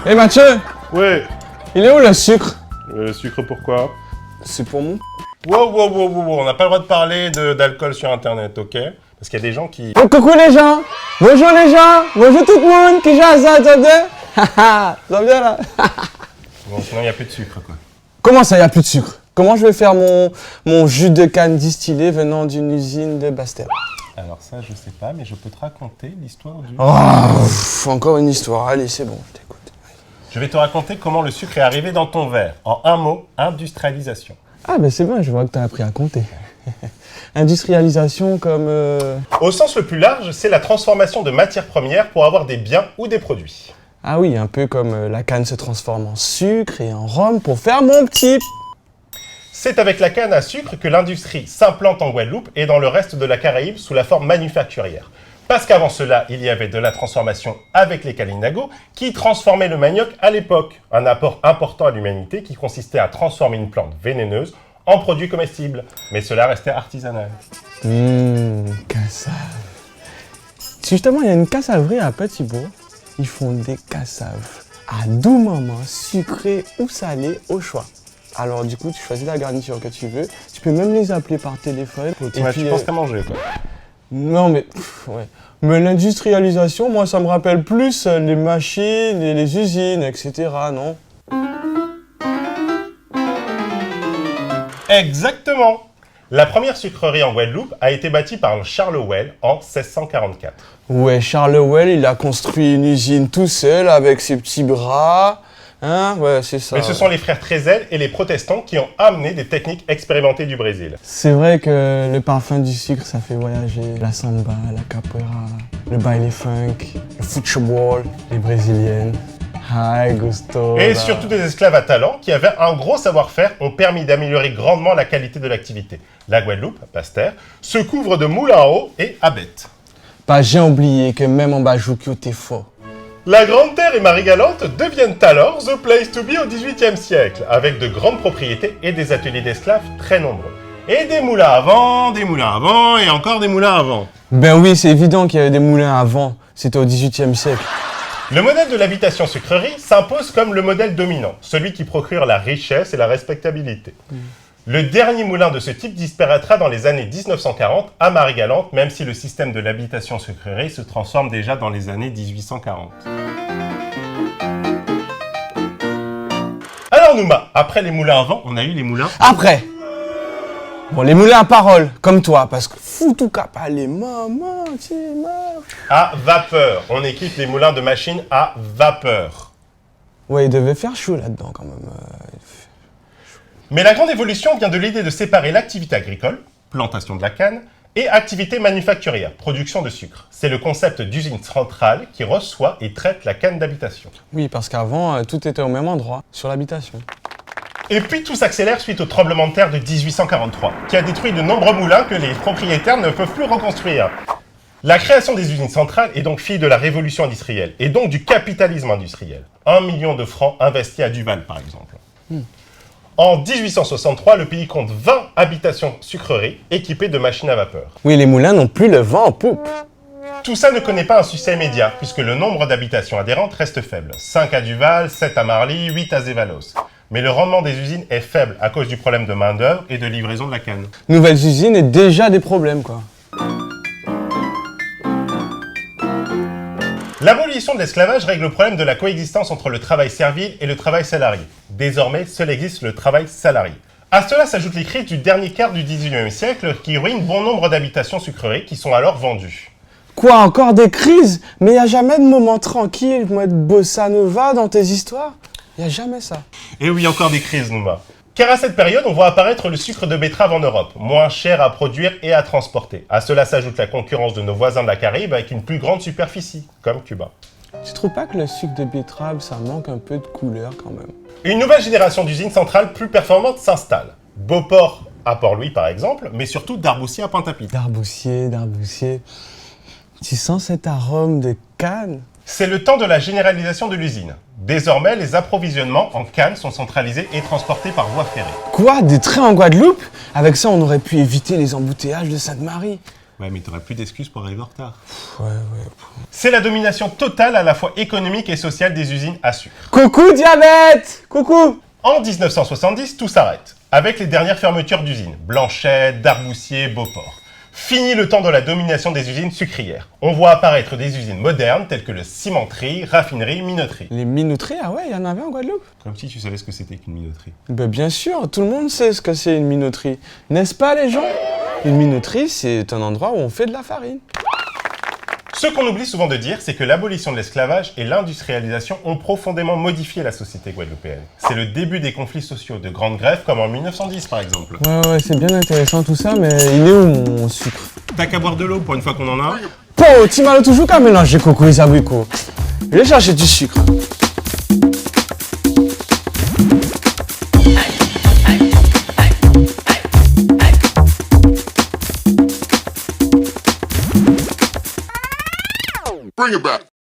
Hé Mathieu, Ouais. il est où le sucre? Le sucre pourquoi? C'est pour moi. Wow. On n'a pas le droit de parler d'alcool sur internet, ok? Parce qu'il y a des gens qui... Oh, coucou les gens. Bonjour les gens. Bonjour tout le monde. Qui j'ai ça, ça bien? Haha, ça bien là. Bon, sinon il n'y a plus de sucre, quoi. Comment ça, il n'y a plus de sucre? Comment je vais faire mon jus de canne distillé venant d'une usine de Basse-Terre? Alors ça, je sais pas, mais je peux te raconter l'histoire du... Encore une histoire. Allez, c'est bon, je t'écoute. Je vais te raconter comment le sucre est arrivé dans ton verre. En un mot, industrialisation. Ah ben c'est bon, je vois que tu as appris à compter. Industrialisation comme... Au sens le plus large, c'est la transformation de matières premières pour avoir des biens ou des produits. Ah oui, un peu comme la canne se transforme en sucre et en rhum pour faire mon petit... C'est avec la canne à sucre que l'industrie s'implante en Guadeloupe et dans le reste de la Caraïbe sous la forme manufacturière. Parce qu'avant cela, il y avait de la transformation avec les Kalinago qui transformaient le manioc à l'époque. Un apport important à l'humanité qui consistait à transformer une plante vénéneuse en produit comestible. Mais cela restait artisanal. Cassave. Justement, il y a une cassaverie à Petit-Bourg. Ils font des cassaves à doux moments, sucrés ou salés au choix. Alors du coup, tu choisis la garniture que tu veux. Tu peux même les appeler par téléphone. Et Ouais, puis, tu penses qu'à manger, quoi. Non, mais... ouais. Mais l'industrialisation, moi, ça me rappelle plus les machines et les usines, etc., non? Exactement. La première sucrerie en Guadeloupe a été bâtie par Charles Well en 1644. Ouais, Charles Well, il a construit une usine tout seul avec ses petits bras. Hein? Ouais, c'est ça. Mais ce sont les frères Trézel et les protestants qui ont amené des techniques expérimentées du Brésil. C'est vrai que le parfum du sucre, ça fait voyager la samba, la capoeira, le baile funk, le football, les brésiliennes. Hi, Gusto. Et surtout des esclaves à talent qui avaient un gros savoir-faire ont permis d'améliorer grandement la qualité de l'activité. La Guadeloupe, Basse-Terre, se couvre de moulins à eau et à bêtes. Pas j'ai oublié que même en Bajoukio, t'es fort. La Grande Terre et Marie-Galante deviennent alors the place to be au XVIIIe siècle, avec de grandes propriétés et des ateliers d'esclaves très nombreux. Et des moulins à vent, et encore des moulins à vent. Ben oui, c'est évident qu'il y avait des moulins avant. C'était au XVIIIe siècle. Le modèle de l'habitation sucrerie s'impose comme le modèle dominant, celui qui procure la richesse et la respectabilité. Le dernier moulin de ce type disparaîtra dans les années 1940 à Marie-Galante, même si le système de l'habitation sucrerie se transforme déjà dans les années 1840. Alors Nouma, après les moulins à vent, on a eu les moulins... Après. Bon, les moulins à parole, comme toi, parce que fou tout cap, les maman, à vapeur. On équipe les moulins de machines à vapeur. Ouais, il devait faire chaud là-dedans quand même. Mais la grande évolution vient de l'idée de séparer l'activité agricole, plantation de la canne, et activité manufacturière, production de sucre. C'est le concept d'usine centrale qui reçoit et traite la canne d'habitation. Oui, parce qu'avant, tout était au même endroit, sur l'habitation. Et puis tout s'accélère suite au tremblement de terre de 1843, qui a détruit de nombreux moulins que les propriétaires ne peuvent plus reconstruire. La création des usines centrales est donc fille de la révolution industrielle, et donc du capitalisme industriel. 1 million de francs investis à Duval, par exemple. En 1863, le pays compte 20 habitations sucreries équipées de machines à vapeur. Oui, les moulins n'ont plus le vent en poupe. Tout ça ne connaît pas un succès immédiat, puisque le nombre d'habitations adhérentes reste faible. 5 à Duval, 7 à Marly, 8 à Zévalos. Mais le rendement des usines est faible à cause du problème de main-d'œuvre et de livraison de la canne. Nouvelles usines et déjà des problèmes, quoi. L'abolition de l'esclavage règle le problème de la coexistence entre le travail servile et le travail salarié. Désormais, seul existe le travail salarié. À cela s'ajoutent les crises du dernier quart du XIXe siècle qui ruinent bon nombre d'habitations sucreries qui sont alors vendues. Quoi, encore des crises? Mais y a jamais de moment tranquille, mode bossa nova dans tes histoires? Y a jamais ça. Et oui, encore des crises, Nouma. Car à cette période, on voit apparaître le sucre de betterave en Europe, moins cher à produire et à transporter. À cela s'ajoute la concurrence de nos voisins de la Caraïbe avec une plus grande superficie, comme Cuba. Tu trouves pas que le sucre de betterave, ça manque un peu de couleur quand même? Une nouvelle génération d'usines centrales plus performantes s'installe. Beauport à Port-Louis par exemple, mais surtout Darboussier à Pointe-à-Pitre. Darboussier. Tu sens cet arôme de canne? C'est le temps de la généralisation de l'usine. Désormais, les approvisionnements en canne sont centralisés et transportés par voie ferrée. Quoi? Des trains en Guadeloupe? Avec ça, on aurait pu éviter les embouteillages de Sainte-Marie. Ouais, mais t'aurais plus d'excuses pour arriver en retard. Ouais. C'est la domination totale à la fois économique et sociale des usines à sucre. Coucou, diabète! Coucou! En 1970, tout s'arrête, avec les dernières fermetures d'usines, Blanchette, Darboussier, Beauport. Fini le temps de la domination des usines sucrières. On voit apparaître des usines modernes telles que le cimenterie, raffinerie, minoterie. Les minoteries, ah ouais, il y en avait en Guadeloupe? Comme si tu savais ce que c'était qu'une minoterie. Ben bien sûr, tout le monde sait ce que c'est une minoterie. N'est-ce pas les gens? Une minoterie, c'est un endroit où on fait de la farine. Ce qu'on oublie souvent de dire, c'est que l'abolition de l'esclavage et l'industrialisation ont profondément modifié la société guadeloupéenne. C'est le début des conflits sociaux, de grandes grèves comme en 1910 par exemple. Ouais, c'est bien intéressant tout ça, mais il est où mon sucre? T'as qu'à boire de l'eau pour une fois qu'on en a. Po, tu m'as toujours qu'à mélanger coco et abricots. Je vais chercher du sucre. Bring it back.